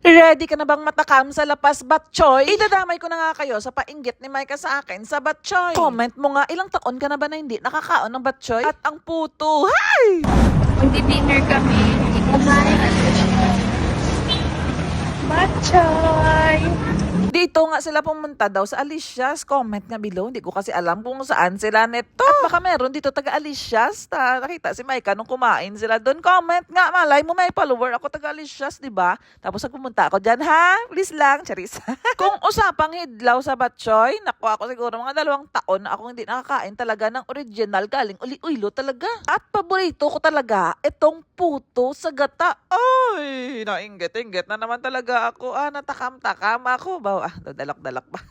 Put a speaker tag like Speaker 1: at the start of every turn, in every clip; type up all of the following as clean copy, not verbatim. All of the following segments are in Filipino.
Speaker 1: Ready ka na bang matakam sa lapas batchoy? Idadamay ko na nga kayo sa painggit ni Micah sa akin sa batchoy. Comment mo nga, ilang taon ka na ba na hindi nakakaon ng batchoy? At ang puto, hay!
Speaker 2: Magdi-dinner kami. Kumain at Batchoy!
Speaker 1: Dito nga sila pumunta daw sa Alicia's. Comment nga below. Hindi ko kasi alam kung saan sila neto. At baka meron dito taga Alicia's. Nakita si Micah nung kumain sila doon. Comment nga. Malay mo may follower. Ako taga Alicia's, diba? Tapos pumunta ako dyan, ha? Please lang. Charis. Kung usapang hidlaw sa batchoy, naku ako siguro mga 2 taon na akong hindi nakakain talaga ng original galing uli-ulo talaga. At paborito ko talaga itong puto sa gata. Ay, nainggit-inggit na naman talaga ako. Natakam-takam ako. Dalak-dalak pa.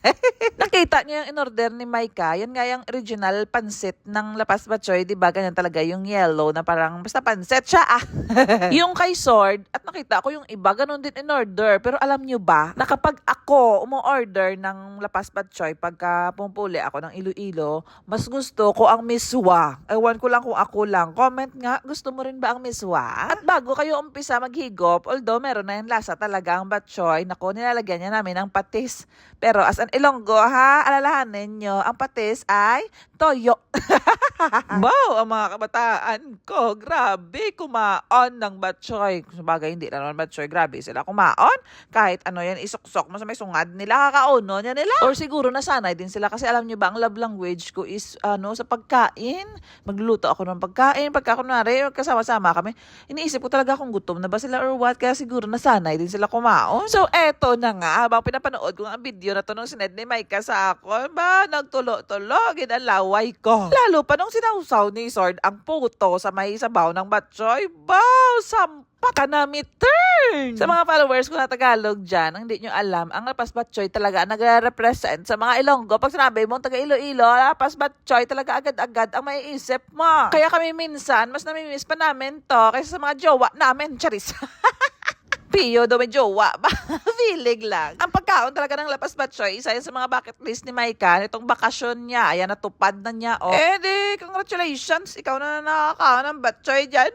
Speaker 1: Nakita niyo yung in-order ni Micah. Yan nga yung original pansit ng Lapas Batchoy. Diba? Ganyan talaga yung yellow na parang basta pansit siya. Yung kay Sword, at nakita ko yung iba, ganun din in-order. Pero alam niyo ba, na kapag ako umu-order ng Lapas Batchoy, pagka pumupuli ako ng Iloilo, mas gusto ko ang miswa. Ewan ko lang kung ako lang. Comment nga, gusto mo rin ba ang miswa? At bago kayo umpisa maghigop, although meron na yung lasa talaga ang batchoy, naku, nilalagyan niya namin ng patis. Pero as an Ilonggo, ha, alalahanin nyo, ang patis ay toyo. Wow, ang mga kabataan ko, grabe, kumaon ng batchoy. Sabagay, hindi na naman batchoy, grabe sila kumaon. Kahit ano yan, isuksok mo sa may sungad nila, kakauno niya nila. Or siguro nasanay din sila kasi alam nyo ba, ang love language ko is sa pagkain. Magluluto ako ng pagkain, pagka kunwari, kasama-sama kami. Iniisip ko talaga kung gutom na ba sila or what, kaya siguro nasanay din sila kumaon. So, eto na nga, habang pinapanood ko ang video na to nung sined ni Micah sa ako, nagtulo-tulo, ginalaway ko. Lalo pa nung sinausaw ni Sword ang puto sa may sabaw ng batchoy, sampa ka na turn. Sa mga followers ko na Tagalog dyan, ang hindi nyo alam, ang Lapas Batchoy talaga nagre-represent sa mga Ilonggo. Pag sinabi mong taga Iloilo, Lapas Batchoy talaga agad-agad ang maiisip mo. Kaya kami minsan, mas namimiss pa namin to kaysa sa mga jowa namin, charis. Pio daw may jowa ba? Feeling lang. Ang pagkaon talaga ng Lapas Batchoy, isa yan sa mga bucket list ni Micah. Itong bakasyon niya, ayan, natupad na niya. Oh. Congratulations. Ikaw na nakakaon ng batchoy dyan.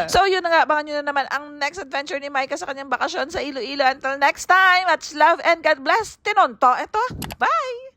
Speaker 1: So, yun na nga. Baka nyo na naman ang next adventure ni Micah sa kanyang bakasyon sa Iloilo. Until next time, much love and God bless. Tinonto. Ito. Bye!